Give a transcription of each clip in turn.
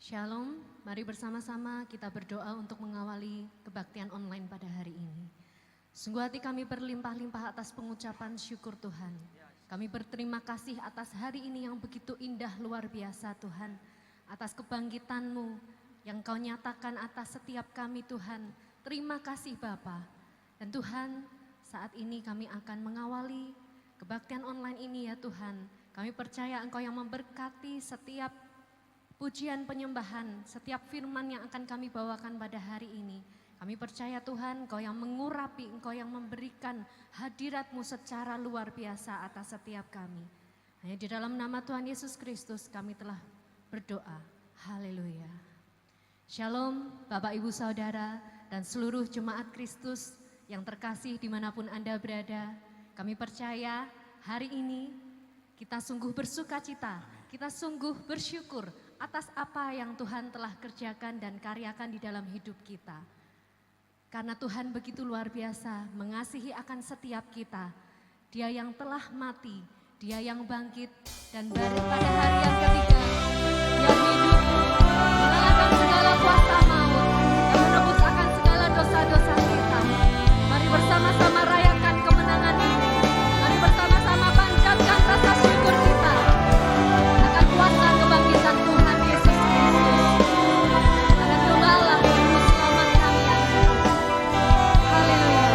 Shalom, mari bersama-sama kita berdoa untuk mengawali kebaktian online pada hari ini. Sungguh hati kami berlimpah-limpah atas pengucapan syukur Tuhan. Kami berterima kasih atas hari ini yang begitu indah luar biasa Tuhan. Atas kebangkitan-Mu yang Kau nyatakan atas setiap kami Tuhan. Terima kasih Bapa. Dan Tuhan, saat ini kami akan mengawali kebaktian online ini ya Tuhan. Kami percaya Engkau yang memberkati setiap pujian penyembahan, setiap firman yang akan kami bawakan pada hari ini. Kami percaya Tuhan, Engkau yang mengurapi, Engkau yang memberikan hadirat-Mu secara luar biasa atas setiap kami. Hanya di dalam nama Tuhan Yesus Kristus kami telah berdoa. Haleluya. Shalom Bapak Ibu Saudara dan seluruh jemaat Kristus yang terkasih dimanapun Anda berada. Kami percaya hari ini kita sungguh bersuka cita, kita sungguh bersyukur atas apa yang Tuhan telah kerjakan dan karyakan di dalam hidup kita. Karena Tuhan begitu luar biasa mengasihi akan setiap kita. Dia yang telah mati, Dia yang bangkit dan pada hari yang ketiga, yang hidup mengalahkan segala kuasa maut dan menebus akan segala dosa-dosa kita. Mari bersama-sama rayakan kemenangan ini. Mari bersama-sama panjatkan rasa syukur kita akan kuasa kebangkitan Tuhan Yesus Kristus. Akan gembala Juru Selamat kami yang hidup. Haleluya.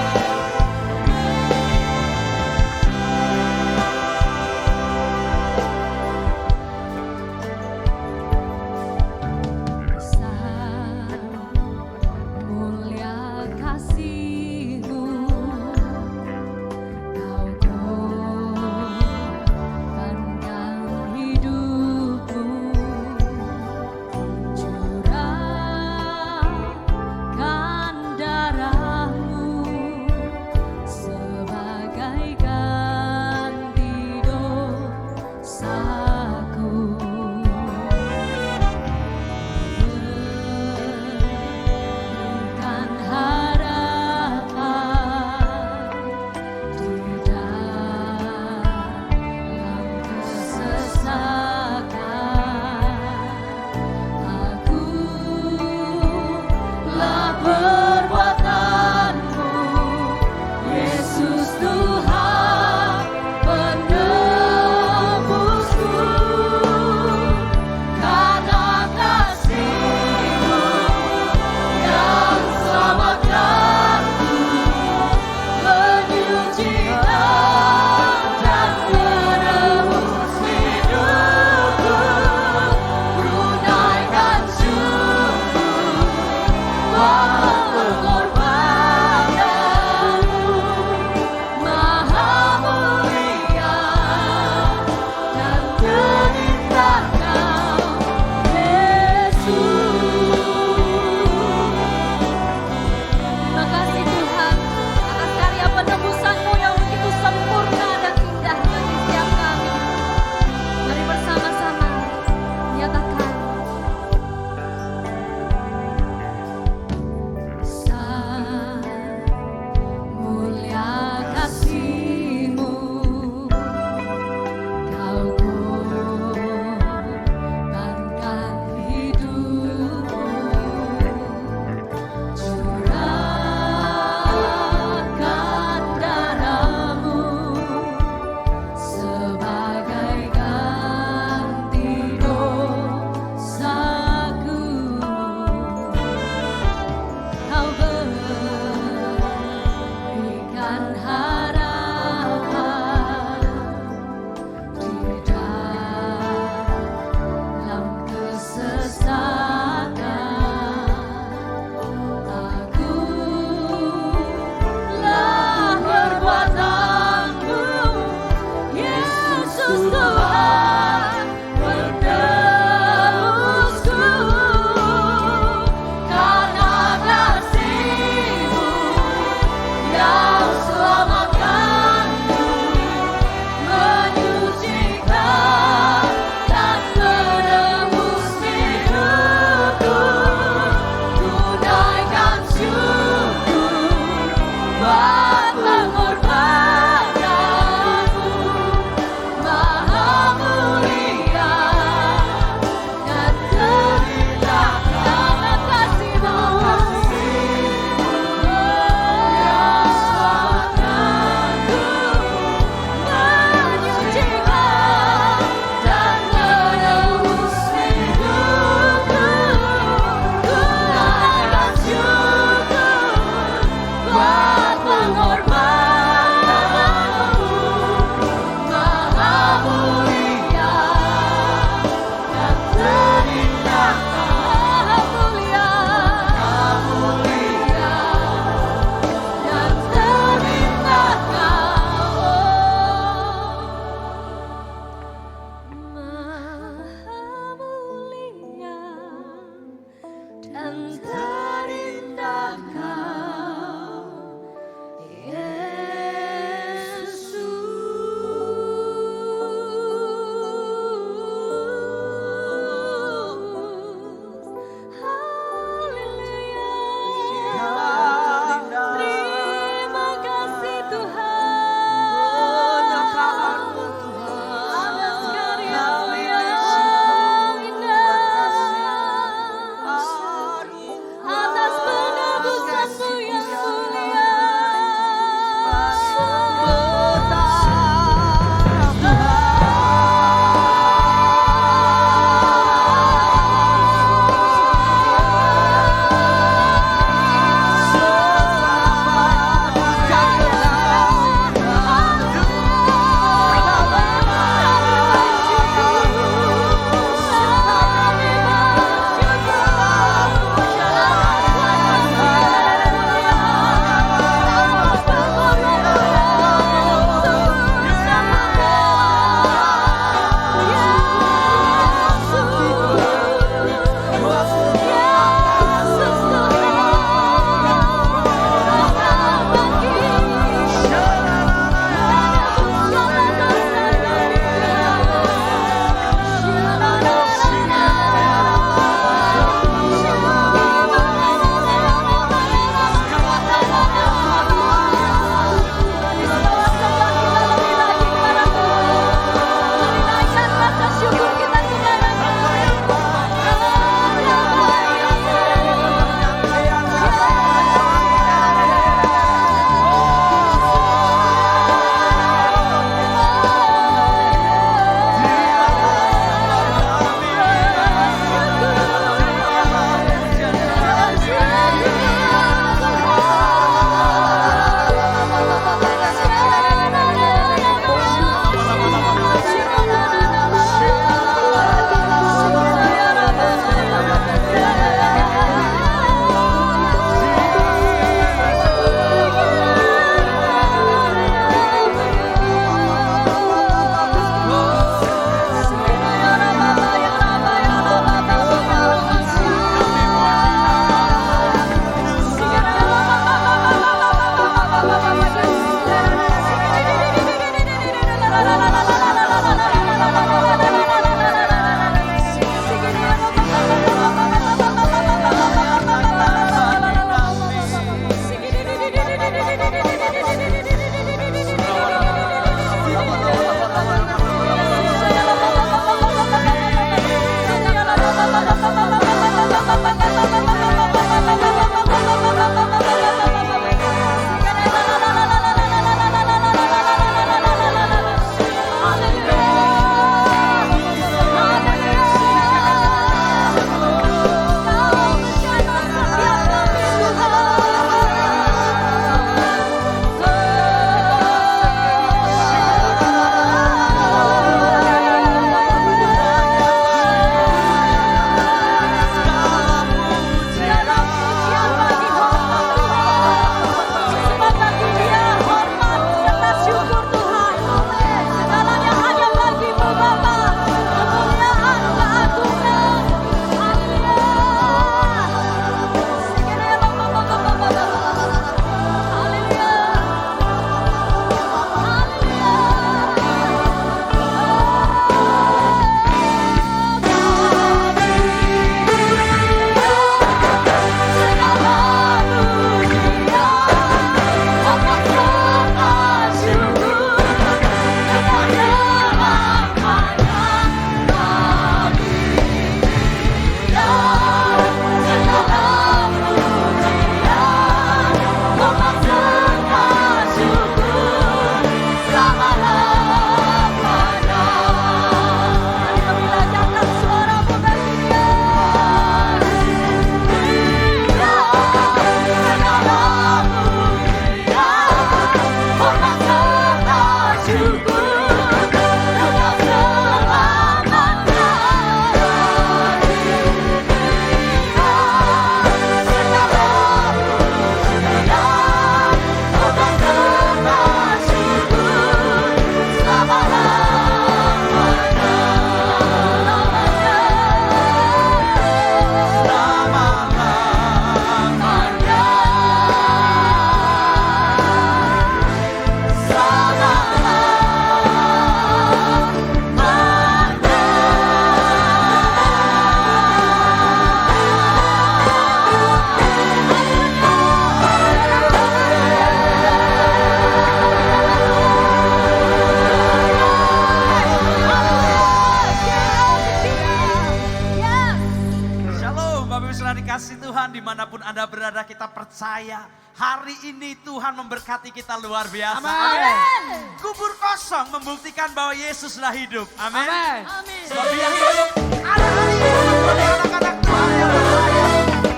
Dimanapun Anda berada, kita percaya hari ini Tuhan memberkati kita luar biasa. Amin. Kubur kosong membuktikan bahwa Yesuslah hidup. Amin. Amin. Sebab Dia hidup. Ada hari ini oleh anak-anak Tuhan yang percaya.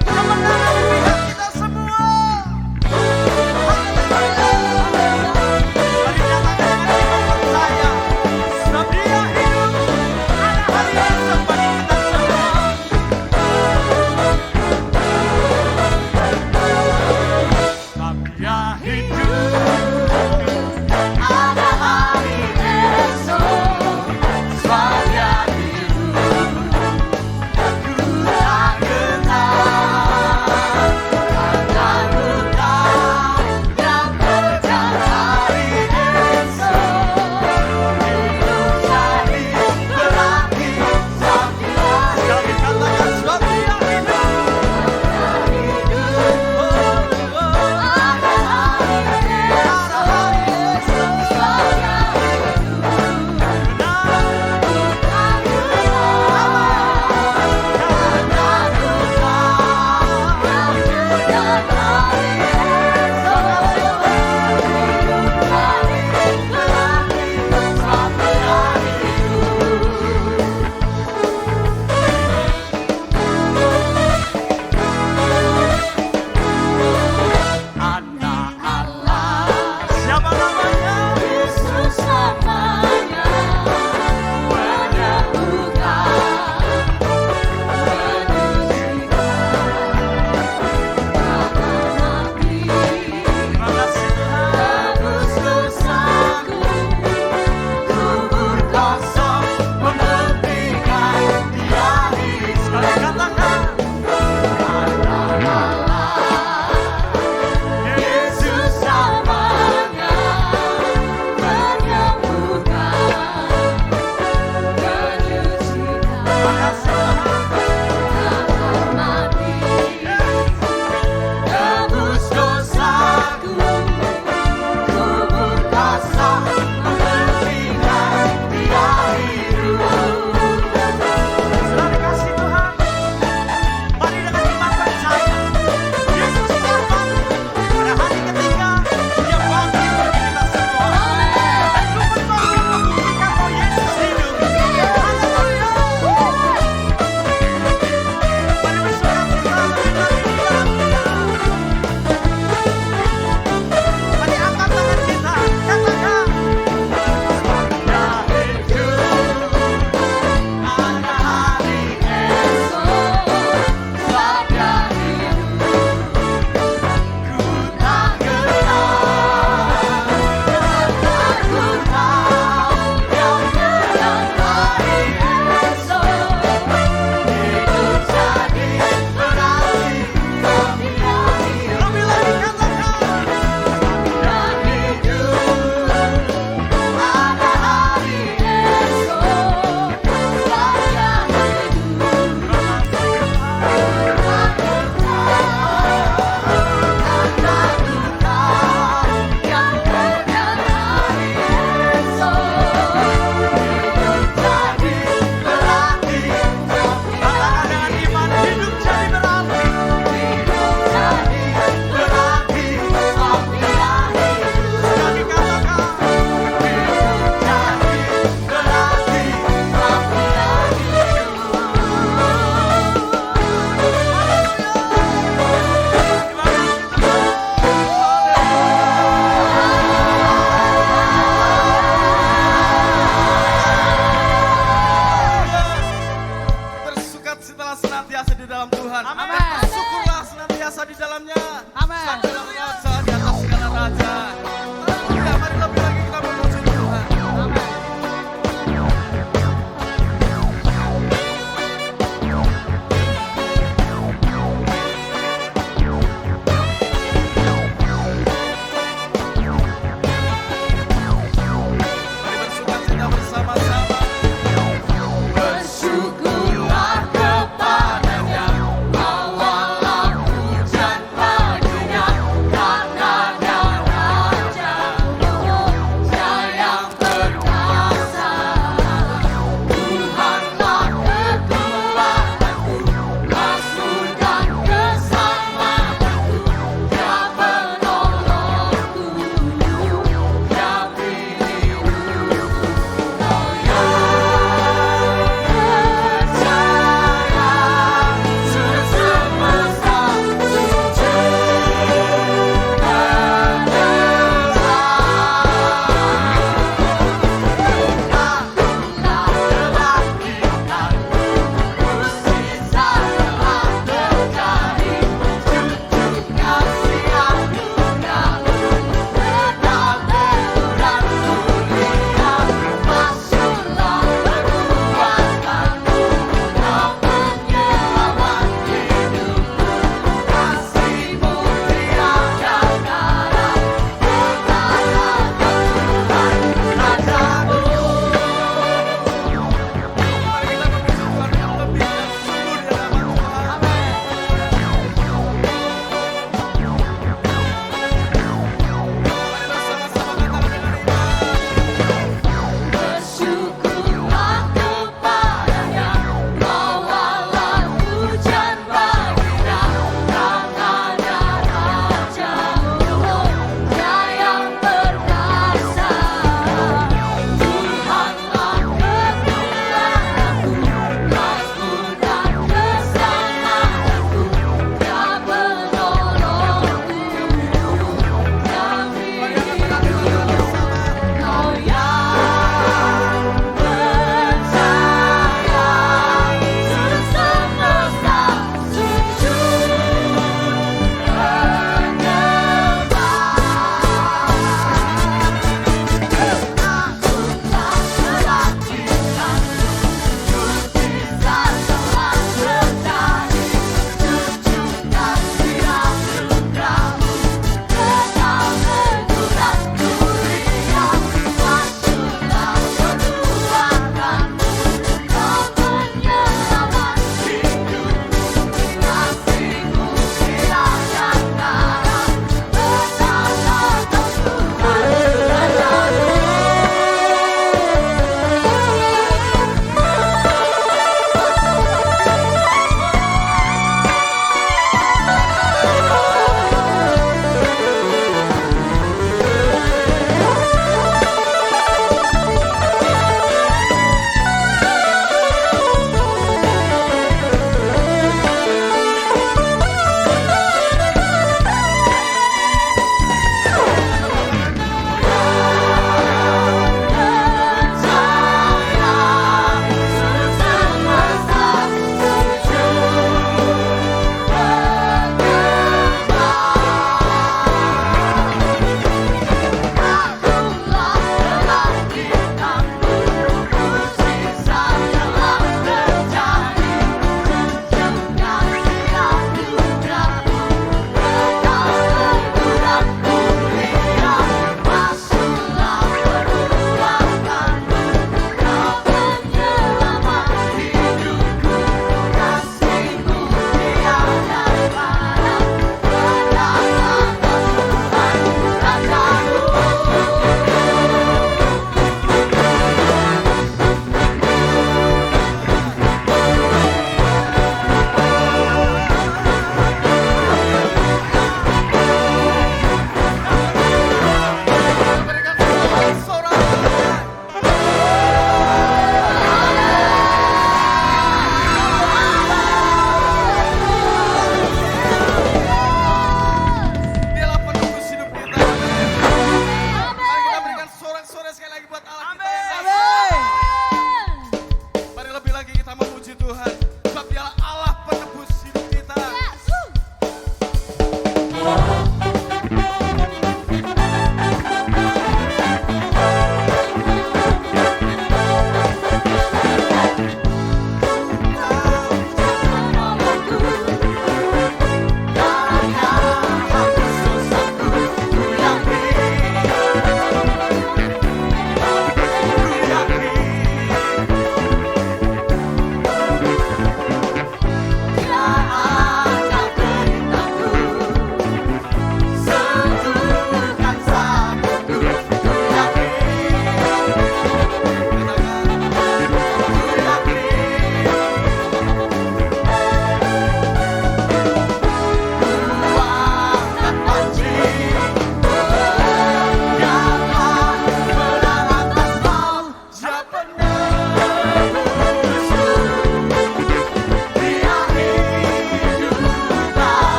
Kemenangan di pihak kita semua. Mari nyatakan hati kita percaya. Sebab Dia hidup. Ada hari esok bagi kita semua. Dia hidup, ada hari esok, sebab Dia hidup.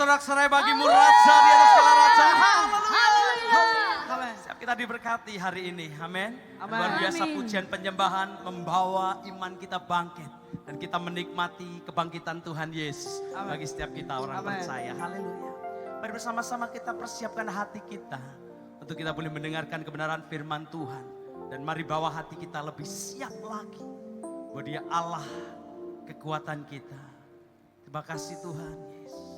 bersorak-sorai bagimu Raja di atas segala raja. Amin. Siap kita diberkati hari ini. Amin. Amin. Luar biasa Amin. pujian penyembahan membawa iman kita bangkit. Dan kita menikmati kebangkitan Tuhan Yesus. Amin. Bagi setiap kita orang Amin. percaya. Haleluya. Mari bersama-sama kita persiapkan hati kita. Untuk kita boleh mendengarkan kebenaran firman Tuhan. Dan mari bawa hati kita lebih siap lagi. Bahwa Dia Allah kekuatan kita. Terima kasih Tuhan Yesus.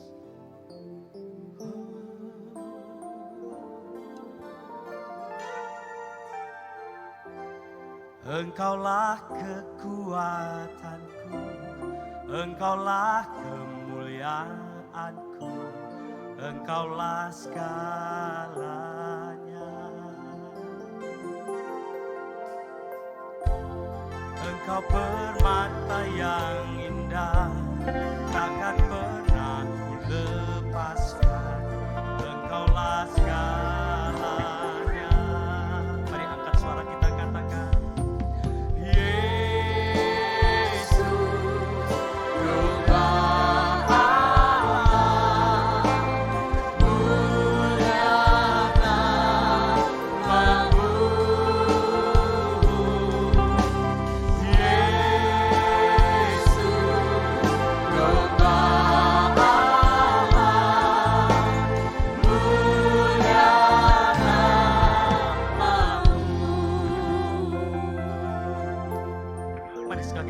Engkaulah kekuatanku, Engkaulah kemuliaanku, Engkaulah segalanya. Engkau permata yang indah, takkan pernah ku lepaskan. Engkaulah segalanya. Mari angkat suara kita katakan.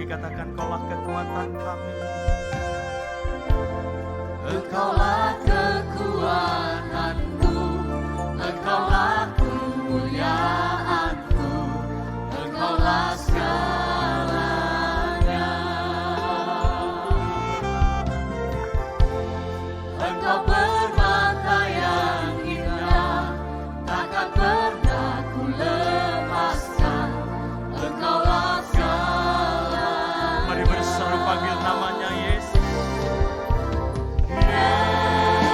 Katakan Engkaulah kekuatan kami. Engkaulah kekuatanku, Engkaulah kemuliaanku, Engkaulah segalanya. Engkau permata yang indah, takkan pernah ku lepaskan. Engkaulah segalanya. Mari berseru panggil namanya Yesus. Yesus.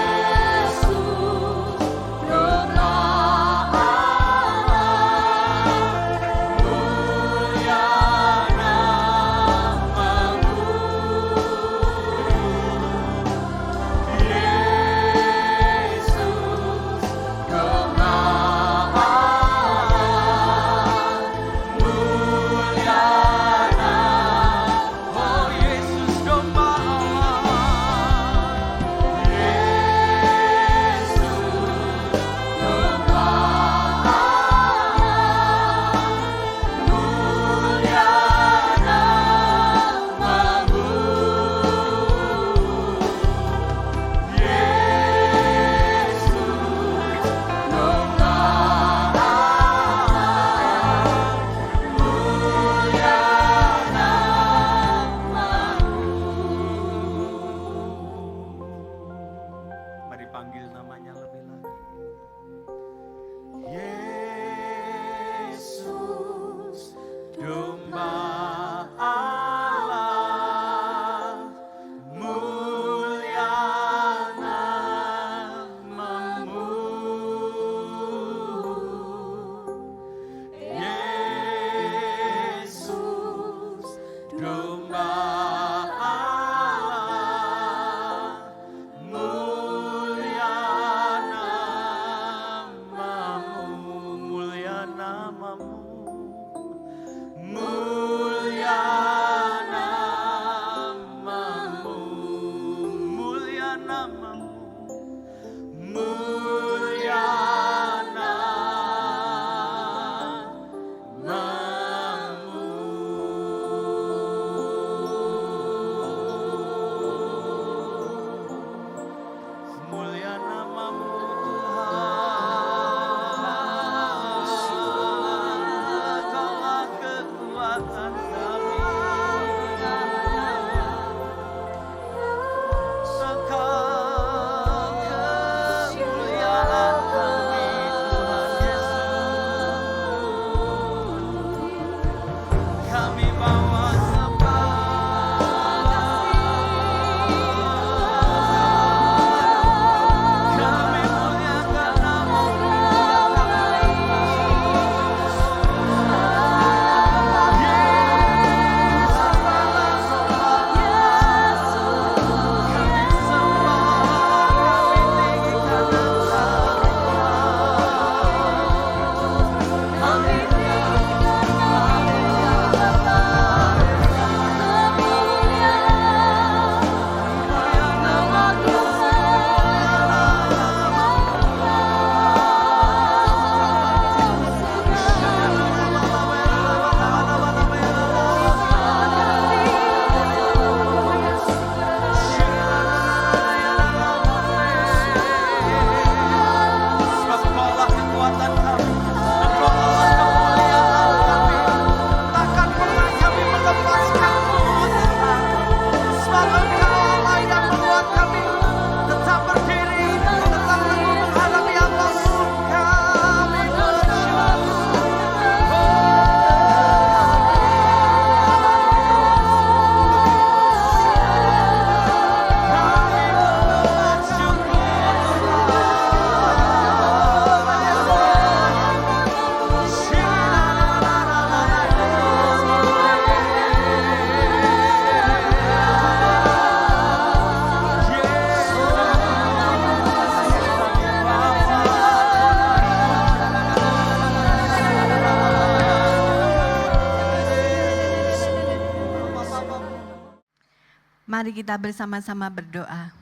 Mari kita bersama-sama berdoa.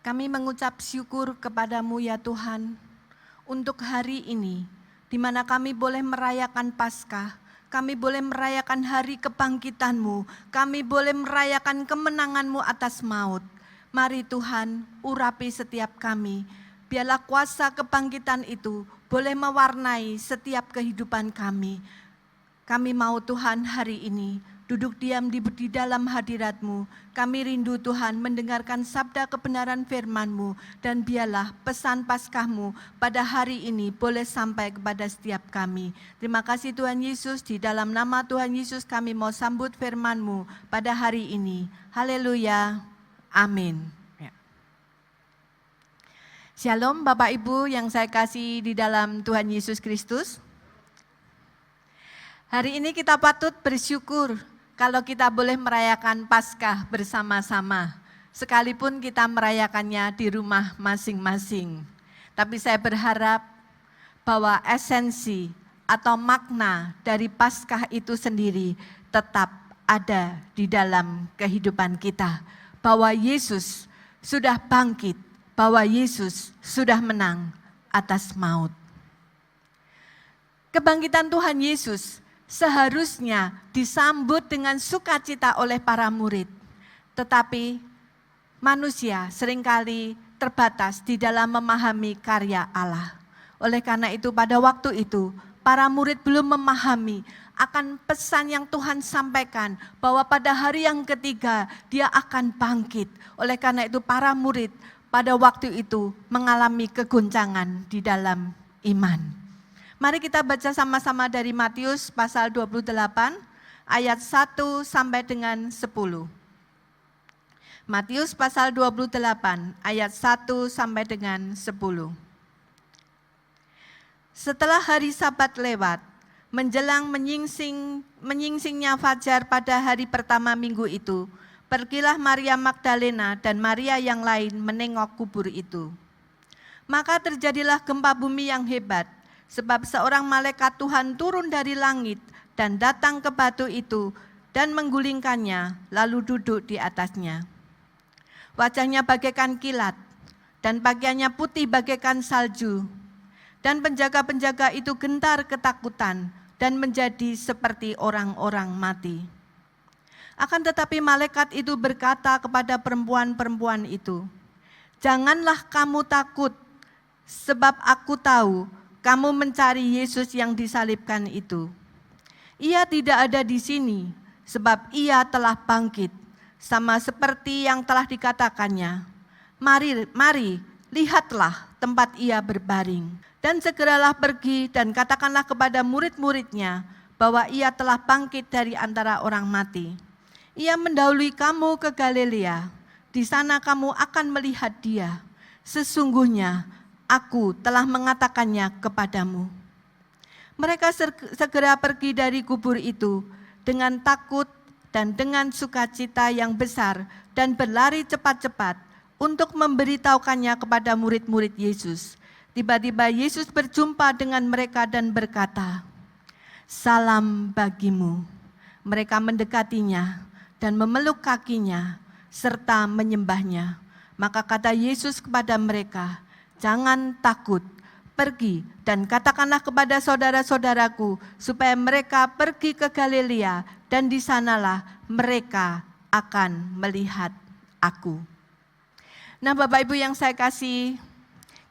Kami mengucap syukur kepadamu ya Tuhan, untuk hari ini, di mana kami boleh merayakan Paskah, kami boleh merayakan hari kebangkitan-Mu, kami boleh merayakan kemenangan-Mu atas maut. Mari Tuhan, urapi setiap kami, biarlah kuasa kebangkitan itu boleh mewarnai setiap kehidupan kami. Kami mau Tuhan hari ini duduk diam di dalam hadirat-Mu. Kami rindu Tuhan mendengarkan sabda kebenaran firman-Mu, dan biarlah pesan Paskah-Mu pada hari ini boleh sampai kepada setiap kami. Terima kasih Tuhan Yesus, di dalam nama Tuhan Yesus kami mau sambut firman-Mu pada hari ini. Haleluya, amin. Shalom Bapak Ibu yang saya kasih di dalam Tuhan Yesus Kristus. Hari ini kita patut bersyukur kalau kita boleh merayakan Paskah bersama-sama, sekalipun kita merayakannya di rumah masing-masing. Tapi saya berharap bahwa esensi atau makna dari Paskah itu sendiri tetap ada di dalam kehidupan kita. Bahwa Yesus sudah bangkit, bahwa Yesus sudah menang atas maut. Kebangkitan Tuhan Yesus seharusnya disambut dengan sukacita oleh para murid. Tetapi manusia seringkali terbatas di dalam memahami karya Allah. Oleh karena itu pada waktu itu para murid belum memahami akan pesan yang Tuhan sampaikan bahwa pada hari yang ketiga dia akan bangkit. Oleh karena itu para murid pada waktu itu mengalami kegoncangan di dalam iman. Mari kita baca sama-sama dari Matius pasal 28 ayat 1 sampai dengan 10. Matius pasal 28 ayat 1 sampai dengan 10. Setelah hari Sabat lewat, menjelang menyingsingnya fajar pada hari pertama minggu itu, pergilah Maria Magdalena dan Maria yang lain menengok kubur itu. Maka terjadilah gempa bumi yang hebat, sebab seorang malaikat Tuhan turun dari langit dan datang ke batu itu dan menggulingkannya, lalu duduk di atasnya. Wajahnya bagaikan kilat dan pakaiannya putih bagaikan salju. Dan penjaga-penjaga itu gentar ketakutan dan menjadi seperti orang-orang mati. Akan tetapi malaikat itu berkata kepada perempuan-perempuan itu, "Janganlah kamu takut, sebab aku tahu kamu mencari Yesus yang disalibkan itu. Ia tidak ada di sini, sebab ia telah bangkit, sama seperti yang telah dikatakannya. Mari, lihatlah tempat ia berbaring. Dan segeralah pergi dan katakanlah kepada murid-muridnya bahwa ia telah bangkit dari antara orang mati. Ia mendahului kamu ke Galilea, di sana kamu akan melihat dia. Sesungguhnya aku telah mengatakannya kepadamu." Mereka segera pergi dari kubur itu dengan takut dan dengan sukacita yang besar dan berlari cepat-cepat untuk memberitahukannya kepada murid-murid Yesus. Tiba-tiba Yesus berjumpa dengan mereka dan berkata, "Salam bagimu." Mereka mendekatinya dan memeluk kakinya serta menyembahnya. Maka kata Yesus kepada mereka, "Jangan takut, pergi dan katakanlah kepada saudara-saudaraku supaya mereka pergi ke Galilea dan di sanalah mereka akan melihat aku." Nah Bapak Ibu yang saya kasih,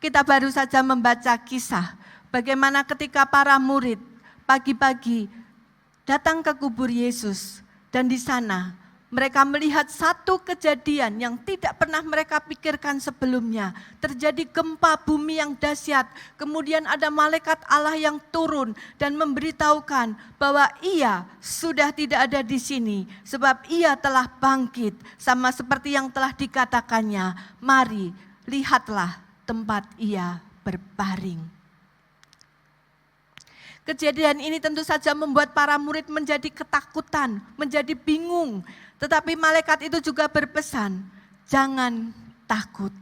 kita baru saja membaca kisah bagaimana ketika para murid pagi-pagi datang ke kubur Yesus dan di sana mereka melihat satu kejadian yang tidak pernah mereka pikirkan sebelumnya. Terjadi gempa bumi yang dahsyat. Kemudian ada malaikat Allah yang turun dan memberitahukan bahwa ia sudah tidak ada di sini. Sebab ia telah bangkit sama seperti yang telah dikatakannya. Mari, lihatlah tempat ia berbaring. Kejadian ini tentu saja membuat para murid menjadi ketakutan, menjadi bingung. Tetapi malaikat itu juga berpesan, jangan takut.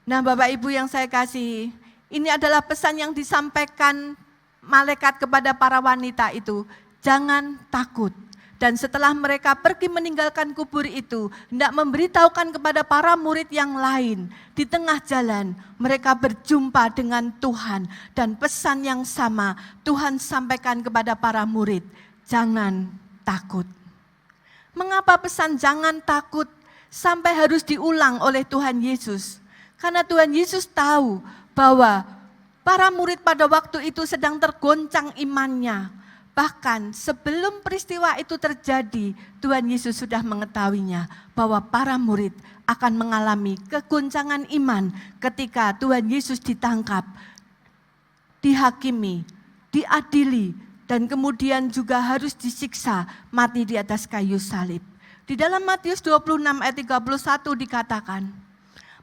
Nah Bapak Ibu yang saya kasih, ini adalah pesan yang disampaikan malaikat kepada para wanita itu. Jangan takut, Dan setelah mereka pergi meninggalkan kubur itu, hendak memberitahukan kepada para murid yang lain. Di tengah jalan mereka berjumpa dengan Tuhan. Dan pesan yang sama Tuhan sampaikan kepada para murid, jangan takut. Mengapa pesan jangan takut sampai harus diulang oleh Tuhan Yesus? Karena Tuhan Yesus tahu bahwa para murid pada waktu itu sedang tergoncang imannya. Bahkan sebelum peristiwa itu terjadi, Tuhan Yesus sudah mengetahuinya bahwa para murid akan mengalami kegoncangan iman ketika Tuhan Yesus ditangkap, dihakimi, diadili, dan kemudian juga harus disiksa mati di atas kayu salib. Di dalam Matius 26 ayat 31 dikatakan,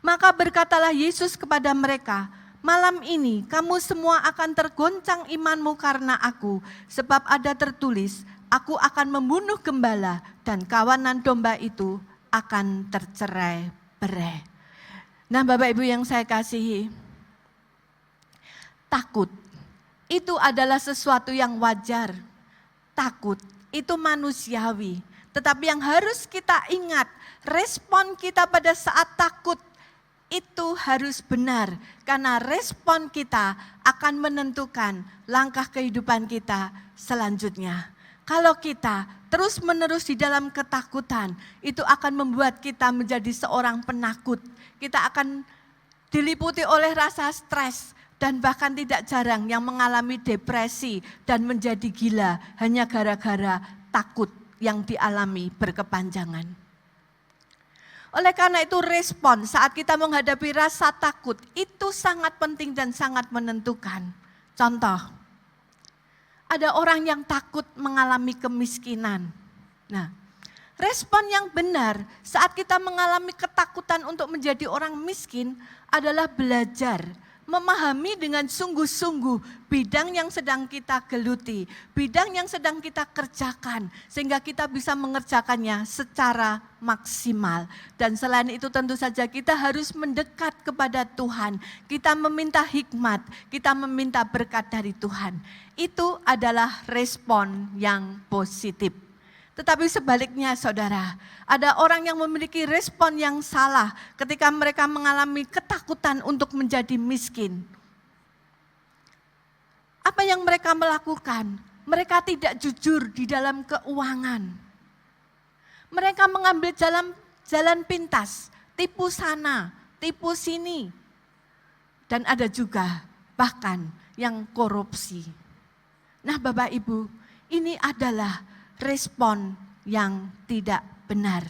maka berkatalah Yesus kepada mereka, malam ini kamu semua akan tergoncang imanmu karena aku, sebab ada tertulis, aku akan membunuh gembala dan kawanan domba itu akan tercerai-berai. Nah Bapak Ibu yang saya kasihi, takut itu adalah sesuatu yang wajar. Takut itu manusiawi. Tetapi yang harus kita ingat, respon kita pada saat takut itu harus benar, karena respon kita akan menentukan langkah kehidupan kita selanjutnya. Kalau kita terus-menerus di dalam ketakutan, itu akan membuat kita menjadi seorang penakut. Kita akan diliputi oleh rasa stres, dan bahkan tidak jarang yang mengalami depresi dan menjadi gila hanya gara-gara takut yang dialami berkepanjangan. Oleh karena itu respon saat kita menghadapi rasa takut itu sangat penting dan sangat menentukan. Contoh, ada orang yang takut mengalami kemiskinan. Nah, respon yang benar saat kita mengalami ketakutan untuk menjadi orang miskin adalah belajar, memahami dengan sungguh-sungguh bidang yang sedang kita geluti, bidang yang sedang kita kerjakan, sehingga kita bisa mengerjakannya secara maksimal. Dan selain itu tentu saja kita harus mendekat kepada Tuhan, kita meminta hikmat, kita meminta berkat dari Tuhan. Itu adalah respon yang positif. Tetapi sebaliknya saudara, ada orang yang memiliki respon yang salah ketika mereka mengalami ketakutan untuk menjadi miskin. Apa yang mereka melakukan? Mereka tidak jujur di dalam keuangan. Mereka mengambil jalan pintas, tipu sana, tipu sini. Dan ada juga bahkan yang korupsi. Nah Bapak Ibu, ini adalah respon yang tidak benar.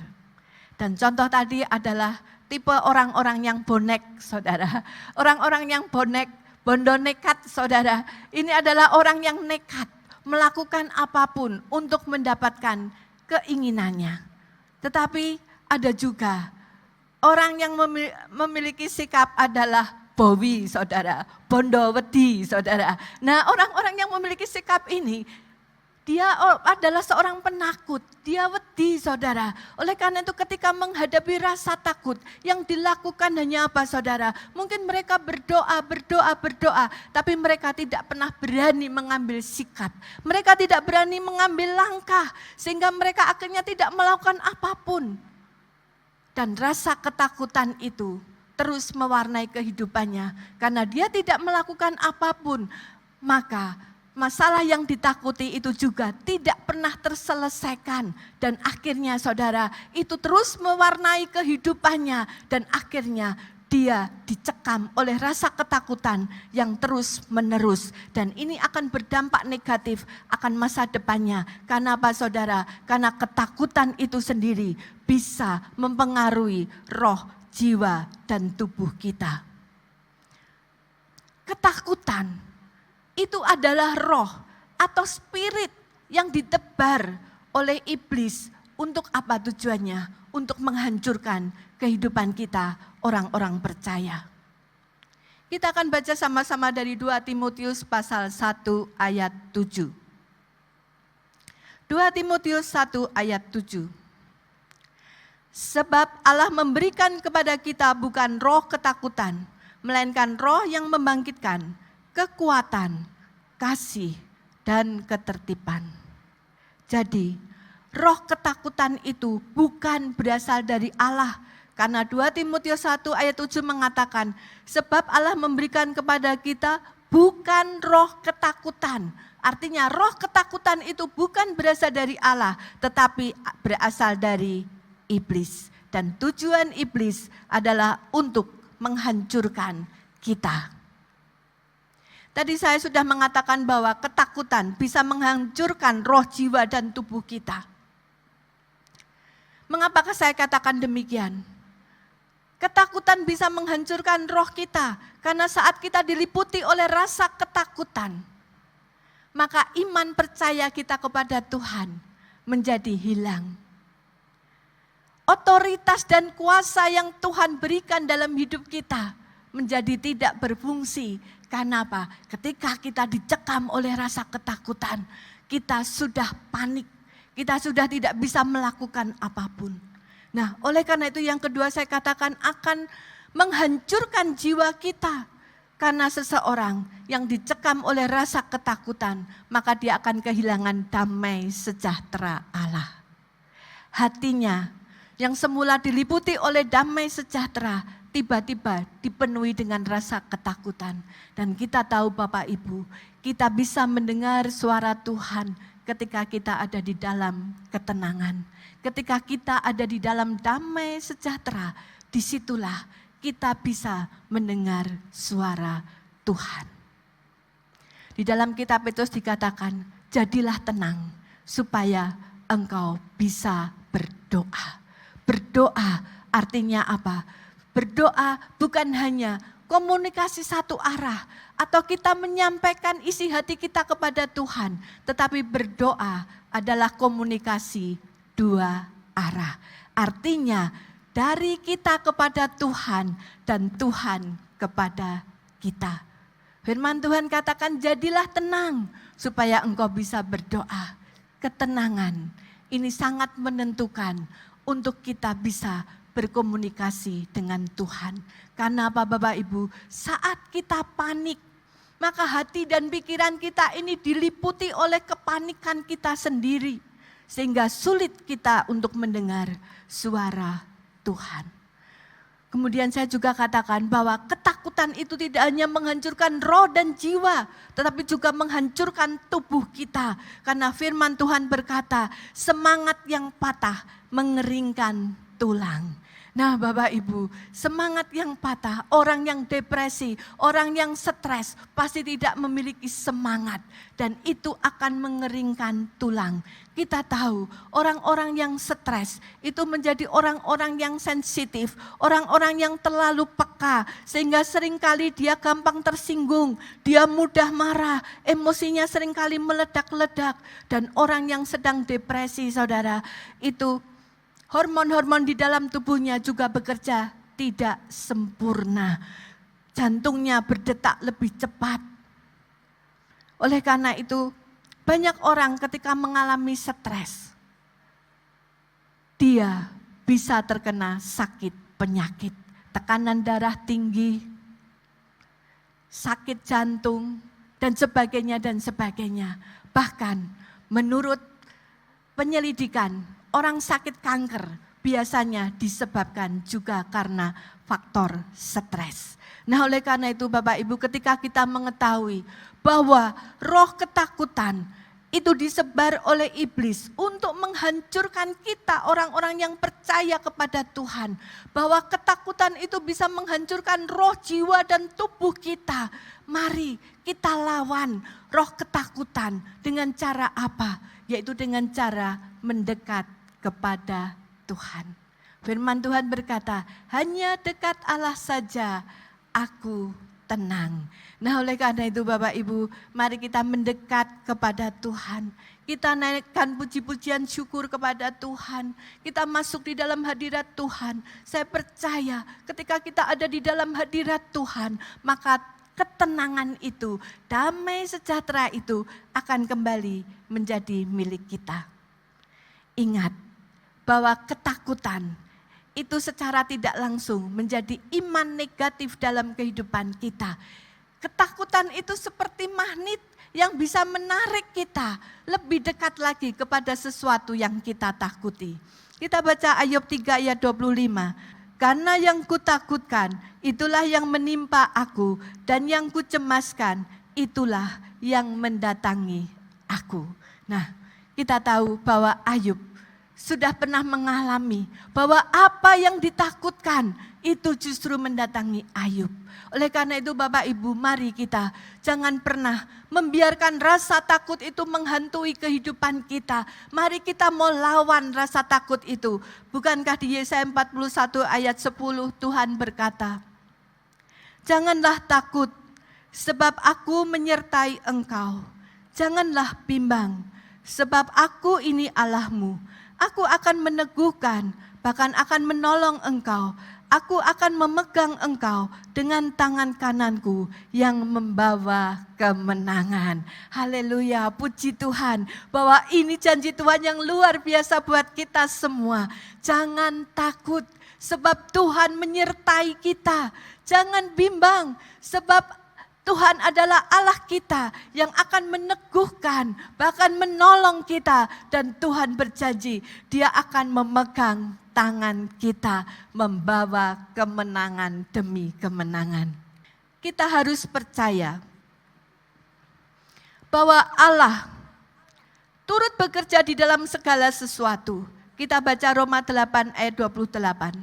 Dan contoh tadi adalah tipe orang-orang yang bonek, saudara. Orang-orang yang bonek, bondo nekat, saudara. Ini adalah orang yang nekat melakukan apapun untuk mendapatkan keinginannya. Tetapi ada juga orang yang memiliki sikap adalah bowi, saudara. Bondo wedi, saudara. Nah orang-orang yang memiliki sikap ini, dia adalah seorang penakut, dia wedi saudara. Oleh karena itu ketika menghadapi rasa takut, yang dilakukan hanya apa saudara? Mungkin mereka berdoa, tapi mereka tidak pernah berani mengambil sikap. Mereka tidak berani mengambil langkah, sehingga mereka akhirnya tidak melakukan apapun. Dan rasa ketakutan itu terus mewarnai kehidupannya, karena dia tidak melakukan apapun, maka masalah yang ditakuti itu juga tidak pernah terselesaikan. Dan akhirnya saudara, itu terus mewarnai kehidupannya. Dan akhirnya dia dicekam oleh rasa ketakutan yang terus menerus. Dan ini akan berdampak negatif akan masa depannya. Karena apa saudara? Karena ketakutan itu sendiri bisa mempengaruhi roh, jiwa, dan tubuh kita. Ketakutan itu adalah roh atau spirit yang ditebar oleh iblis. Untuk apa tujuannya? Untuk menghancurkan kehidupan kita orang-orang percaya. Kita akan baca sama-sama dari 2 Timotius pasal 1 ayat 7. 2 Timotius 1 ayat 7. Sebab Allah memberikan kepada kita bukan roh ketakutan, melainkan roh yang membangkitkan kekuatan, kasih, dan ketertiban. Jadi roh ketakutan itu bukan berasal dari Allah. Karena 2 Timotius 1 ayat 7 mengatakan, sebab Allah memberikan kepada kita bukan roh ketakutan. Artinya roh ketakutan itu bukan berasal dari Allah, tetapi berasal dari iblis. Dan tujuan iblis adalah untuk menghancurkan kita. Tadi saya sudah mengatakan bahwa ketakutan bisa menghancurkan roh, jiwa, dan tubuh kita. Mengapakah saya katakan demikian? Ketakutan bisa menghancurkan roh kita, karena saat kita diliputi oleh rasa ketakutan, maka iman percaya kita kepada Tuhan menjadi hilang. Otoritas dan kuasa yang Tuhan berikan dalam hidup kita menjadi tidak berfungsi. Karena apa? Ketika kita dicekam oleh rasa ketakutan, kita sudah panik, kita sudah tidak bisa melakukan apapun. Nah, oleh karena itu yang kedua saya katakan akan menghancurkan jiwa kita. Karena seseorang yang dicekam oleh rasa ketakutan, maka dia akan kehilangan damai sejahtera Allah. Hatinya yang semula diliputi oleh damai sejahtera, tiba-tiba dipenuhi dengan rasa ketakutan. Dan kita tahu Bapak Ibu, kita bisa mendengar suara Tuhan ketika kita ada di dalam ketenangan. Ketika kita ada di dalam damai sejahtera, disitulah kita bisa mendengar suara Tuhan. Di dalam kitab Petrus dikatakan, jadilah tenang supaya engkau bisa berdoa. Berdoa artinya apa? Berdoa bukan hanya komunikasi satu arah atau kita menyampaikan isi hati kita kepada Tuhan, tetapi berdoa adalah komunikasi dua arah. Artinya dari kita kepada Tuhan dan Tuhan kepada kita. Firman Tuhan katakan jadilah tenang supaya engkau bisa berdoa. Ketenangan ini sangat menentukan untuk kita bisa berkomunikasi dengan Tuhan. Karena apa Bapak Ibu? Saat kita panik, maka hati dan pikiran kita ini diliputi oleh kepanikan kita sendiri. Sehingga sulit kita untuk mendengar suara Tuhan. Kemudian saya juga katakan bahwa ketakutan itu tidak hanya menghancurkan roh dan jiwa, tetapi juga menghancurkan tubuh kita. Karena firman Tuhan berkata, semangat yang patah mengeringkan tulang. Nah Bapak Ibu, semangat yang patah, orang yang depresi, orang yang stres pasti tidak memiliki semangat. Dan itu akan mengeringkan tulang. Kita tahu orang-orang yang stres itu menjadi orang-orang yang sensitif, orang-orang yang terlalu peka. Sehingga seringkali dia gampang tersinggung, dia mudah marah, emosinya seringkali meledak-ledak. Dan orang yang sedang depresi saudara, itu hormon-hormon di dalam tubuhnya juga bekerja tidak sempurna. Jantungnya berdetak lebih cepat. Oleh karena itu, banyak orang ketika mengalami stres, dia bisa terkena sakit penyakit, tekanan darah tinggi, sakit jantung, dan sebagainya dan sebagainya. Bahkan menurut penyelidikan, orang sakit kanker biasanya disebabkan juga karena faktor stres. Nah oleh karena itu Bapak Ibu, ketika kita mengetahui bahwa roh ketakutan itu disebar oleh iblis untuk menghancurkan kita orang-orang yang percaya kepada Tuhan. Bahwa ketakutan itu bisa menghancurkan roh, jiwa, dan tubuh kita. Mari kita lawan roh ketakutan dengan cara apa? Yaitu dengan cara mendekat kepada Tuhan. Firman Tuhan berkata, hanya dekat Allah saja aku tenang. Nah oleh karena itu Bapak Ibu, mari kita mendekat kepada Tuhan. Kita naikkan puji-pujian syukur kepada Tuhan. Kita masuk di dalam hadirat Tuhan. Saya percaya ketika kita ada di dalam hadirat Tuhan, maka ketenangan itu, damai sejahtera itu akan kembali menjadi milik kita. Ingat bahwa ketakutan itu secara tidak langsung menjadi iman negatif dalam kehidupan kita. Ketakutan itu seperti magnet yang bisa menarik kita lebih dekat lagi kepada sesuatu yang kita takuti. Kita baca Ayub 3 ayat 25. Karena yang kutakutkan itulah yang menimpa aku, dan yang kucemaskan itulah yang mendatangi aku. Nah, kita tahu bahwa Ayub sudah pernah mengalami bahwa apa yang ditakutkan itu justru mendatangi Ayub. Oleh karena itu Bapak Ibu, mari kita jangan pernah membiarkan rasa takut itu menghantui kehidupan kita. Mari kita mau lawan rasa takut itu. Bukankah di Yesaya 41 ayat 10 Tuhan berkata, janganlah takut sebab aku menyertai engkau. Janganlah bimbang sebab aku ini Allahmu. Aku akan meneguhkan, bahkan akan menolong engkau. Aku akan memegang engkau dengan tangan kananku yang membawa kemenangan. Haleluya, puji Tuhan bahwa ini janji Tuhan yang luar biasa buat kita semua. Jangan takut sebab Tuhan menyertai kita. Jangan bimbang sebab Tuhan adalah Allah kita yang akan meneguhkan, bahkan menolong kita. Dan Tuhan berjanji Dia akan memegang tangan kita, membawa kemenangan demi kemenangan. Kita harus percaya bahwa Allah turut bekerja di dalam segala sesuatu. Kita baca Roma 8 ayat 28.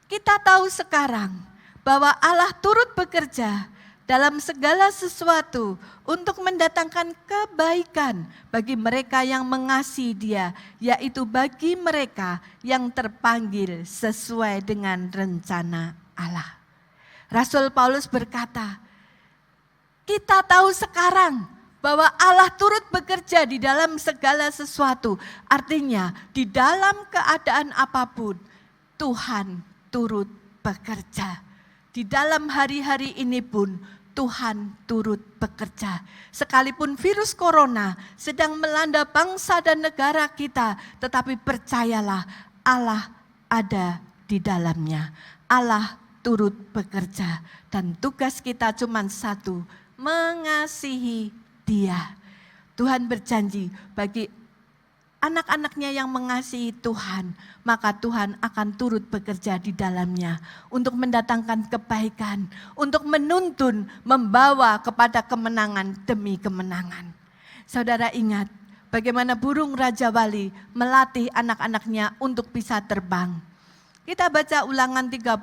Kita tahu sekarang bahwa Allah turut bekerja dalam segala sesuatu untuk mendatangkan kebaikan bagi mereka yang mengasihi Dia, yaitu bagi mereka yang terpanggil sesuai dengan rencana Allah. Rasul Paulus berkata, kita tahu sekarang bahwa Allah turut bekerja di dalam segala sesuatu. Artinya di dalam keadaan apapun Tuhan turut bekerja. Di dalam hari-hari ini pun Tuhan turut bekerja. Sekalipun virus corona sedang melanda bangsa dan negara kita, tetapi percayalah Allah ada di dalamnya. Allah turut bekerja dan tugas kita cuma satu, mengasihi Dia. Tuhan berjanji bagi anak-anaknya yang mengasihi Tuhan, maka Tuhan akan turut bekerja di dalamnya untuk mendatangkan kebaikan, untuk menuntun, membawa kepada kemenangan demi kemenangan. Saudara ingat bagaimana burung Raja Wali melatih anak-anaknya untuk bisa terbang. Kita baca Ulangan 32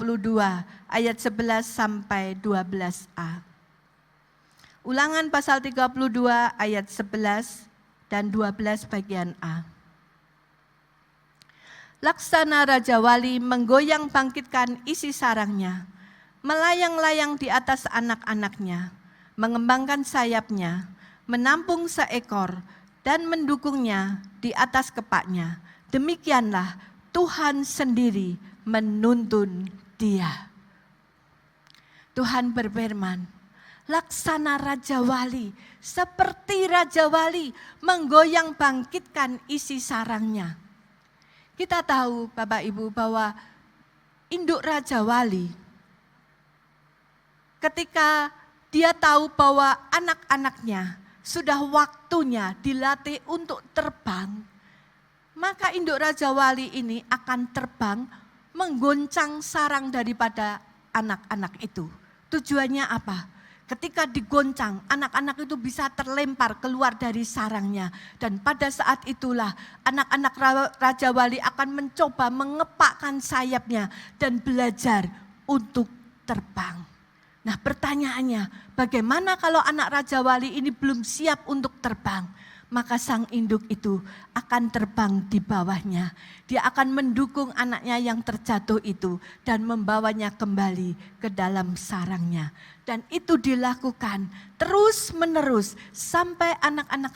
ayat 11 sampai 12a. Ulangan pasal 32 ayat 11 dan 12 bagian A. Laksana Raja Wali menggoyang bangkitkan isi sarangnya, melayang-layang di atas anak-anaknya, mengembangkan sayapnya, menampung seekor dan mendukungnya di atas kepaknya. Demikianlah Tuhan sendiri menuntun dia. Tuhan berfirman, laksana Raja Wali, seperti Raja Wali menggoyang bangkitkan isi sarangnya. Kita tahu Bapak Ibu bahwa induk Raja Wali ketika dia tahu bahwa anak-anaknya sudah waktunya dilatih untuk terbang, maka induk Raja Wali ini akan terbang menggoncang sarang daripada anak-anak itu. Tujuannya apa? Ketika digoncang, anak-anak itu bisa terlempar keluar dari sarangnya. Dan pada saat itulah anak-anak Raja Wali akan mencoba mengepakkan sayapnya dan belajar untuk terbang. Nah pertanyaannya, bagaimana kalau anak Raja Wali ini belum siap untuk terbang? Maka sang induk itu akan terbang di bawahnya. Dia akan mendukung anaknya yang terjatuh itu dan membawanya kembali ke dalam sarangnya. Dan itu dilakukan terus menerus sampai anak-anak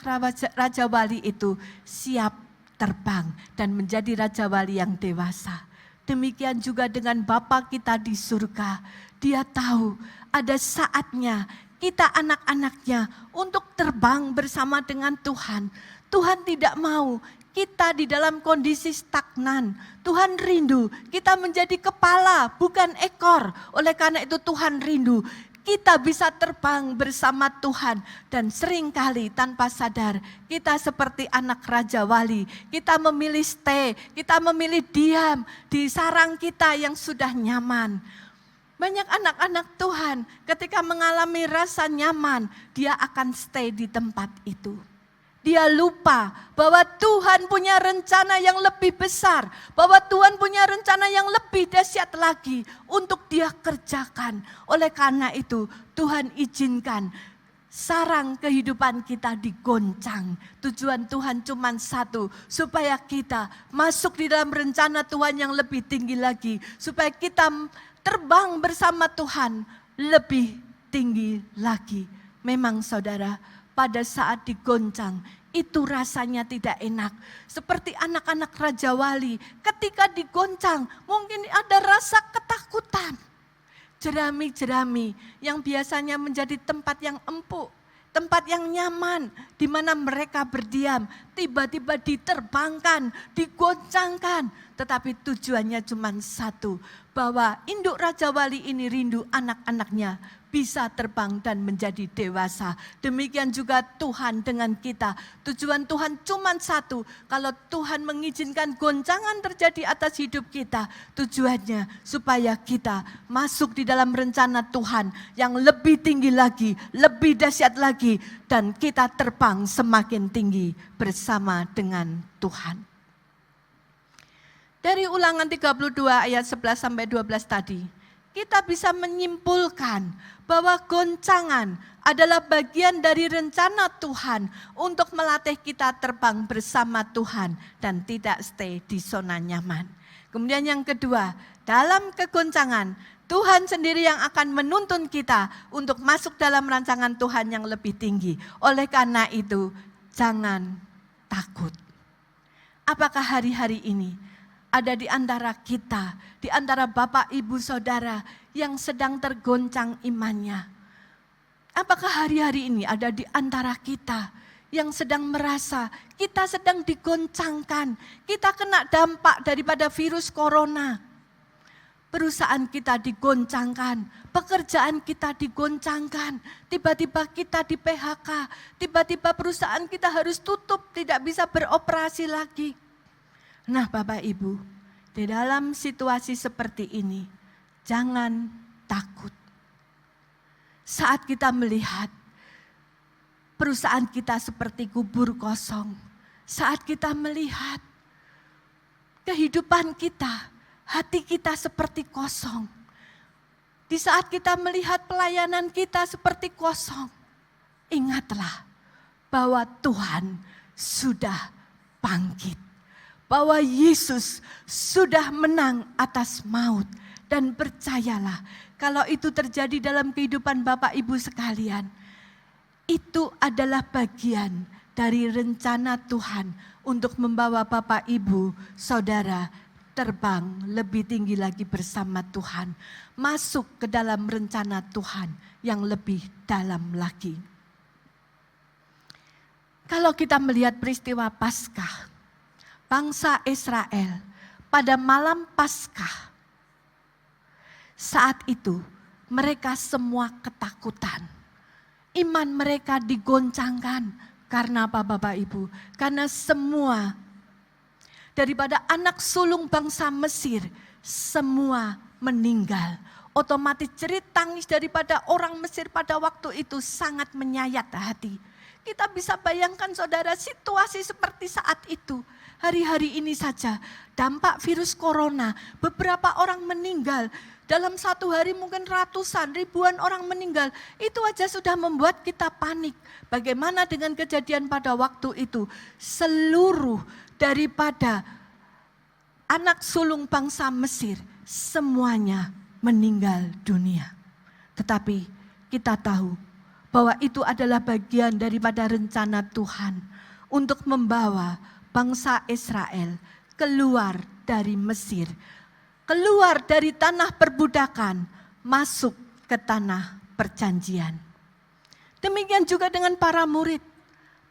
Raja Wali itu siap terbang dan menjadi Raja Wali yang dewasa. Demikian juga dengan Bapa kita di surga. Dia tahu ada saatnya kita anak-anaknya untuk terbang bersama dengan Tuhan. Tuhan tidak mau kita di dalam kondisi stagnan. Tuhan rindu kita menjadi kepala bukan ekor. Oleh karena itu Tuhan rindu kita bisa terbang bersama Tuhan. Dan seringkali tanpa sadar kita seperti anak Raja Wali. Kita memilih stay, kita memilih diam di sarang kita yang sudah nyaman. Banyak anak-anak Tuhan ketika mengalami rasa nyaman, dia akan stay di tempat itu. Dia lupa bahwa Tuhan punya rencana yang lebih besar, bahwa Tuhan punya rencana yang lebih dahsyat lagi untuk dia kerjakan. Oleh karena itu, Tuhan izinkan sarang kehidupan kita digoncang. Tujuan Tuhan cuma satu, supaya kita masuk di dalam rencana Tuhan yang lebih tinggi lagi, supaya kita terbang bersama Tuhan lebih tinggi lagi. Memang saudara, pada saat digoncang, itu rasanya tidak enak. Seperti anak-anak Raja Wali, ketika digoncang, mungkin ada rasa ketakutan. Jerami-jerami yang biasanya menjadi tempat yang empuk, tempat yang nyaman, di mana mereka berdiam, tiba-tiba diterbangkan, digoncangkan. Tetapi tujuannya cuma satu, bahwa induk Raja Wali ini rindu anak-anaknya bisa terbang dan menjadi dewasa. Demikian juga Tuhan dengan kita. Tujuan Tuhan cuma satu. Kalau Tuhan mengizinkan goncangan terjadi atas hidup kita, tujuannya supaya kita masuk di dalam rencana Tuhan yang lebih tinggi lagi, lebih dahsyat lagi, dan kita terbang semakin tinggi bersama dengan Tuhan. Dari Ulangan 32 ayat 11 sampai 12 tadi, kita bisa menyimpulkan bahwa goncangan adalah bagian dari rencana Tuhan untuk melatih kita terbang bersama Tuhan dan tidak stay di zona nyaman. Kemudian yang kedua, dalam kegoncangan, Tuhan sendiri yang akan menuntun kita untuk masuk dalam rancangan Tuhan yang lebih tinggi. Oleh karena itu, jangan takut. Apakah hari-hari ini ada di antara kita, di antara Bapak, Ibu, Saudara yang sedang tergoncang imannya? Apakah hari-hari ini ada di antara kita yang sedang merasa kita sedang digoncangkan, kita kena dampak daripada virus corona? Perusahaan kita digoncangkan, pekerjaan kita digoncangkan, tiba-tiba kita di PHK, tiba-tiba perusahaan kita harus tutup, tidak bisa beroperasi lagi. Nah Bapak Ibu, di dalam situasi seperti ini, jangan takut. Saat kita melihat perusahaan kita seperti kubur kosong, saat kita melihat kehidupan kita, hati kita seperti kosong, di saat kita melihat pelayanan kita seperti kosong, ingatlah bahwa Tuhan sudah bangkit. Bahwa Yesus sudah menang atas maut. Dan percayalah, kalau itu terjadi dalam kehidupan Bapak Ibu sekalian, itu adalah bagian dari rencana Tuhan untuk membawa Bapak Ibu, Saudara, terbang lebih tinggi lagi bersama Tuhan. Masuk ke dalam rencana Tuhan yang lebih dalam lagi. Kalau kita melihat peristiwa Paskah, bangsa Israel pada malam Paskah, saat itu mereka semua ketakutan. Iman mereka digoncangkan. Karena apa Bapak Ibu? Karena semua daripada anak sulung bangsa Mesir, semua meninggal. Otomatis jerit tangis daripada orang Mesir pada waktu itu sangat menyayat hati. Kita bisa bayangkan saudara situasi seperti saat itu. Hari-hari ini saja dampak virus corona, beberapa orang meninggal. Dalam satu hari mungkin ratusan, ribuan orang meninggal. Itu aja sudah membuat kita panik. Bagaimana dengan kejadian pada waktu itu? Seluruh daripada anak sulung bangsa Mesir, semuanya meninggal dunia. Tetapi kita tahu bahwa itu adalah bagian daripada rencana Tuhan untuk membawa bangsa Israel keluar dari Mesir, keluar dari tanah perbudakan, masuk ke tanah perjanjian. Demikian juga dengan para murid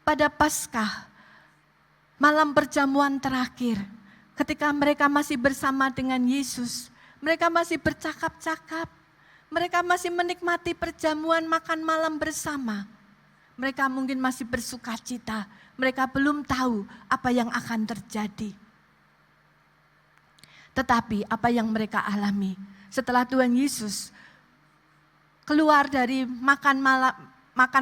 pada Paskah, malam perjamuan terakhir, ketika mereka masih bersama dengan Yesus, mereka masih bercakap-cakap, Mereka masih menikmati perjamuan makan malam bersama. Mereka mungkin masih bersuka cita. Mereka belum tahu apa yang akan terjadi. Tetapi apa yang mereka alami setelah Tuhan Yesus keluar dari makan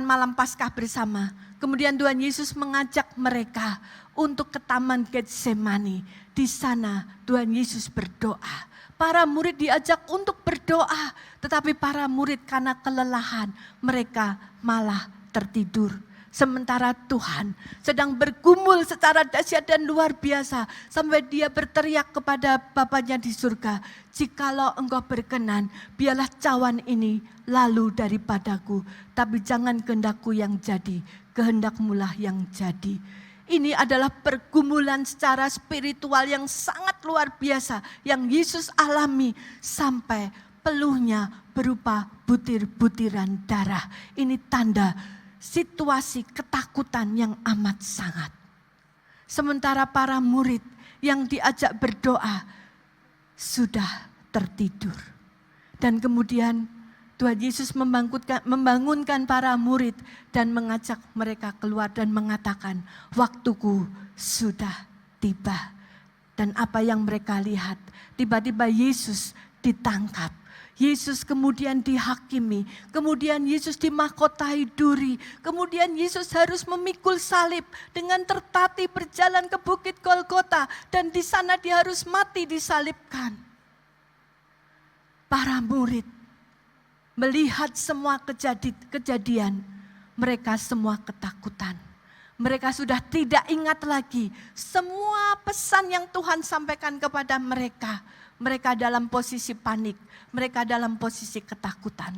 malam Paskah bersama. Kemudian Tuhan Yesus mengajak mereka untuk ke Taman Getsemani. Di sana Tuhan Yesus berdoa. Para murid diajak untuk berdoa, tetapi para murid karena kelelahan mereka malah tertidur. Sementara Tuhan sedang bergumul secara dahsyat dan luar biasa. Sampai dia berteriak kepada Bapanya di surga, "Jikalau engkau berkenan, biarlah cawan ini lalu daripadaku. Tapi jangan kehendakku yang jadi, kehendakmulah yang jadi." Ini adalah pergumulan secara spiritual yang sangat luar biasa. Yang Yesus alami sampai peluhnya berupa butir-butiran darah. Ini tanda situasi ketakutan yang amat sangat. Sementara para murid yang diajak berdoa sudah tertidur. Dan kemudian Tuhan Yesus membangunkan para murid dan mengajak mereka keluar dan mengatakan, "Waktuku sudah tiba." Dan apa yang mereka lihat, tiba-tiba Yesus ditangkap. Yesus kemudian dihakimi, kemudian Yesus dimahkotai duri, kemudian Yesus harus memikul salib dengan tertatih berjalan ke Bukit Golgota, dan di sana dia harus mati disalibkan. Para murid melihat semua kejadian, mereka semua ketakutan. Mereka sudah tidak ingat lagi semua pesan yang Tuhan sampaikan kepada mereka. Mereka dalam posisi panik, mereka dalam posisi ketakutan.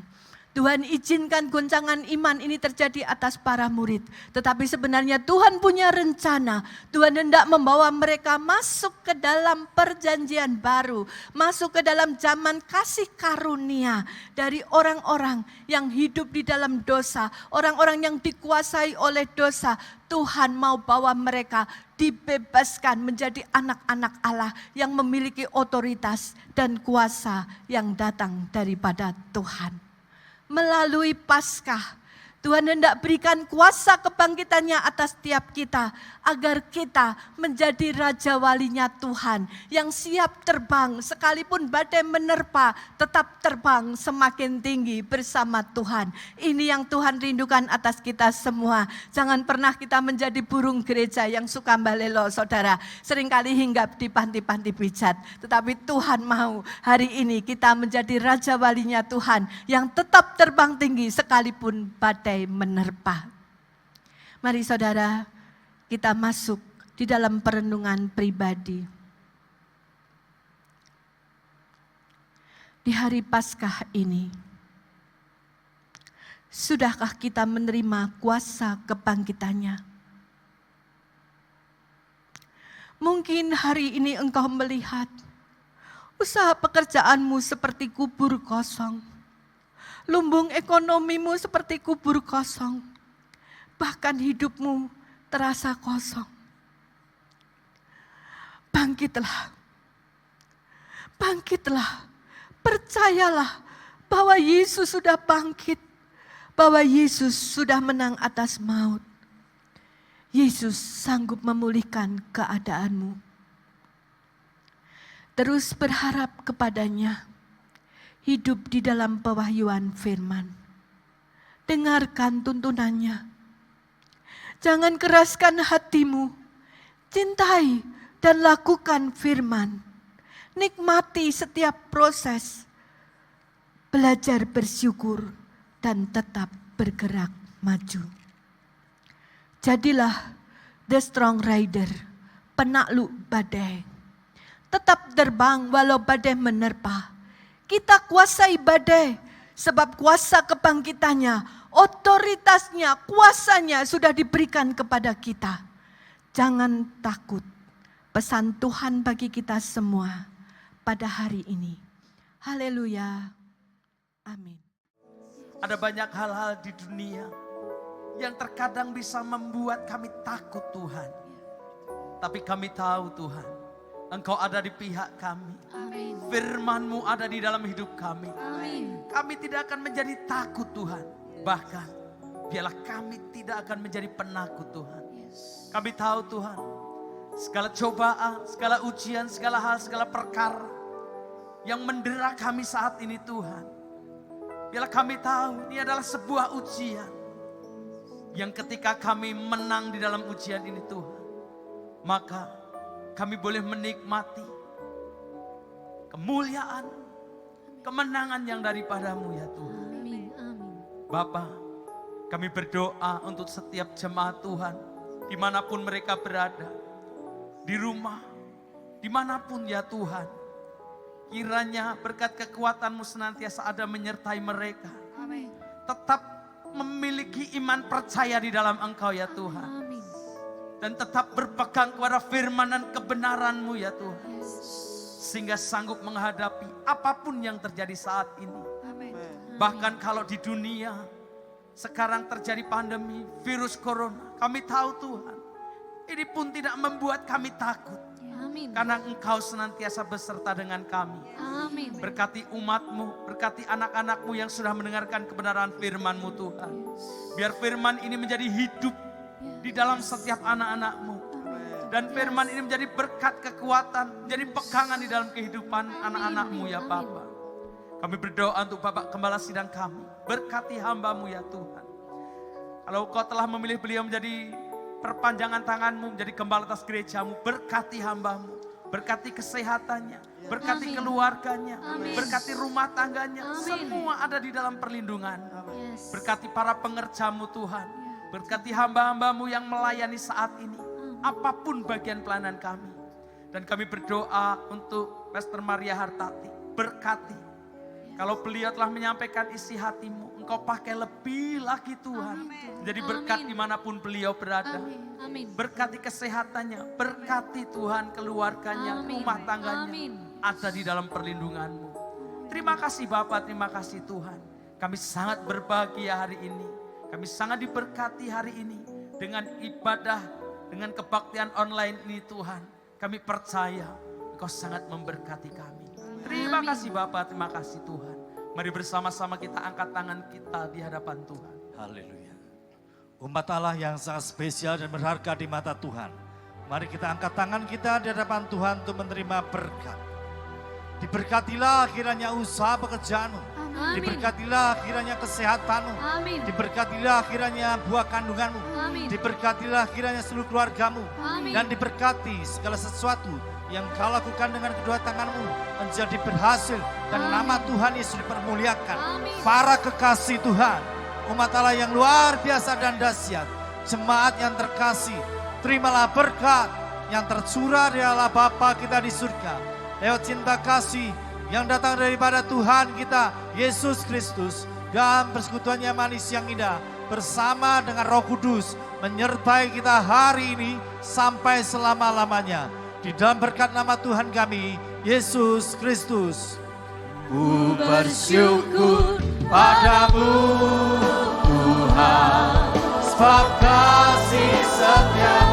Tuhan izinkan goncangan iman ini terjadi atas para murid. Tetapi sebenarnya Tuhan punya rencana. Tuhan hendak membawa mereka masuk ke dalam perjanjian baru. Masuk ke dalam zaman kasih karunia dari orang-orang yang hidup di dalam dosa. Orang-orang yang dikuasai oleh dosa. Tuhan mau bawa mereka dibebaskan menjadi anak-anak Allah yang memiliki otoritas dan kuasa yang datang daripada Tuhan. Melalui Paskah, Tuhan hendak berikan kuasa kebangkitannya atas setiap kita, agar kita menjadi raja walinya Tuhan, yang siap terbang sekalipun badai menerpa, tetap terbang semakin tinggi bersama Tuhan. Ini yang Tuhan rindukan atas kita semua. Jangan pernah kita menjadi burung gereja yang suka balelo, saudara. Seringkali hinggap di panti-panti pijat. Tetapi Tuhan mau hari ini kita menjadi raja walinya Tuhan, yang tetap terbang tinggi sekalipun badai menerpa. Mari saudara, kita masuk di dalam perenungan pribadi. Di hari Paskah ini, sudahkah kita menerima kuasa kebangkitannya? Mungkin hari ini engkau melihat usaha pekerjaanmu seperti kubur kosong. Lumbung ekonomimu seperti kubur kosong. Bahkan hidupmu terasa kosong. Bangkitlah. Bangkitlah. Percayalah bahwa Yesus sudah bangkit. Bahwa Yesus sudah menang atas maut. Yesus sanggup memulihkan keadaanmu. Terus berharap kepadanya. Hidup di dalam pewahyuan firman. Dengarkan tuntunannya. Jangan keraskan hatimu. Cintai dan lakukan firman. Nikmati setiap proses. Belajar bersyukur dan tetap bergerak maju. Jadilah the strong rider, penakluk badai. Tetap terbang walau badai menerpa. Kita kuasai badai, sebab kuasa kebangkitannya, otoritasnya, kuasanya sudah diberikan kepada kita. Jangan takut, pesan Tuhan bagi kita semua pada hari ini. Haleluya, amin. Ada banyak hal-hal di dunia yang terkadang bisa membuat kami takut Tuhan. Tapi kami tahu Tuhan, Engkau ada di pihak kami. Amin. Firman-Mu ada di dalam hidup kami. Amin. Kami tidak akan menjadi takut Tuhan. Bahkan biarlah kami tidak akan menjadi penakut Tuhan. Yes. Kami tahu Tuhan, segala cobaan, segala ujian, segala hal, segala perkara yang mendera kami saat ini Tuhan. Biarlah kami tahu ini adalah sebuah ujian. Yang ketika kami menang di dalam ujian ini Tuhan, maka kami boleh menikmati kemuliaan, kemenangan yang daripadamu ya Tuhan. Amin. Amin. Bapa, kami berdoa untuk setiap jemaat Tuhan, dimanapun mereka berada, di rumah, dimanapun ya Tuhan. Kiranya berkat kekuatan-Mu senantiasa ada menyertai mereka. Amin. Tetap memiliki iman percaya di dalam Engkau ya Tuhan. Amin. Dan tetap berpegang kepada firman dan kebenaran-Mu ya Tuhan. Yes. Sehingga sanggup menghadapi apapun yang terjadi saat ini. Amin. Bahkan kalau di dunia sekarang terjadi pandemi virus corona, kami tahu Tuhan, ini pun tidak membuat kami takut. Amin. Karena Engkau senantiasa beserta dengan kami. Amin. Berkati umat-Mu, berkati anak-anak-Mu yang sudah mendengarkan kebenaran firman-Mu Tuhan. Biar firman ini menjadi hidup di dalam setiap anak-anak-Mu. Dan firman ini menjadi berkat kekuatan, menjadi pegangan di dalam kehidupan anak-anak-Mu ya Bapa. Kami berdoa untuk Bapak Gembala Sidang kami. Berkati hamba-Mu ya Tuhan. Kalau Kau telah memilih beliau menjadi perpanjangan tangan-Mu, menjadi gembala atas gereja-Mu, berkati hamba-Mu. Berkati kesehatannya, berkati Amin. keluarganya, Amin. berkati rumah tangganya. Amin. Semua ada di dalam perlindungan. Yes. Berkati para pengerja-Mu Tuhan. Berkati hamba-hamba-Mu yang melayani saat ini. Apapun bagian pelayanan kami. Dan kami berdoa untuk Pastor Maria Hartati. Berkati. Kalau beliau telah menyampaikan isi hati-Mu, Engkau pakai lebih lagi Tuhan. Menjadi berkat Amin. dimanapun beliau berada. Amin. Berkati kesehatannya. Berkati Tuhan keluarganya, Amin. rumah tangganya. Amin. Ada di dalam perlindungan-Mu. Terima kasih Bapak, terima kasih Tuhan. Kami sangat berbahagia hari ini. Kami sangat diberkati hari ini. Dengan ibadah, dengan kebaktian online ini Tuhan. Kami percaya Engkau sangat memberkati kami. Terima Amin. kasih Bapak, terima kasih Tuhan. Mari bersama-sama kita angkat tangan kita di hadapan Tuhan. Haleluya. Umat Allah yang sangat spesial dan berharga di mata Tuhan. Mari kita angkat tangan kita di hadapan Tuhan untuk menerima berkat. Diberkatilah kiranya usaha pekerjaanmu. Amin. Diberkatilah kiranya kesehatanmu. Amin. Diberkatilah kiranya buah kandunganmu. Amin. Diberkatilah kiranya seluruh keluargamu. Amin. Dan diberkati segala sesuatu yang kau lakukan dengan kedua tanganmu menjadi berhasil. Dan Amin. nama Tuhan Yesus dipermuliakan. Amin. Para kekasih Tuhan, umat Allah yang luar biasa dan dahsyat, jemaat yang terkasih, terimalah berkat yang tercurah dari Allah Bapa kita di surga. Lewat cinta kasih yang datang daripada Tuhan kita, Yesus Kristus, dan persekutuan yang manis yang indah, bersama dengan Roh Kudus, menyertai kita hari ini sampai selama-lamanya. Di dalam berkat nama Tuhan kami, Yesus Kristus. Ku bersyukur padamu Tuhan, sebab kasih setia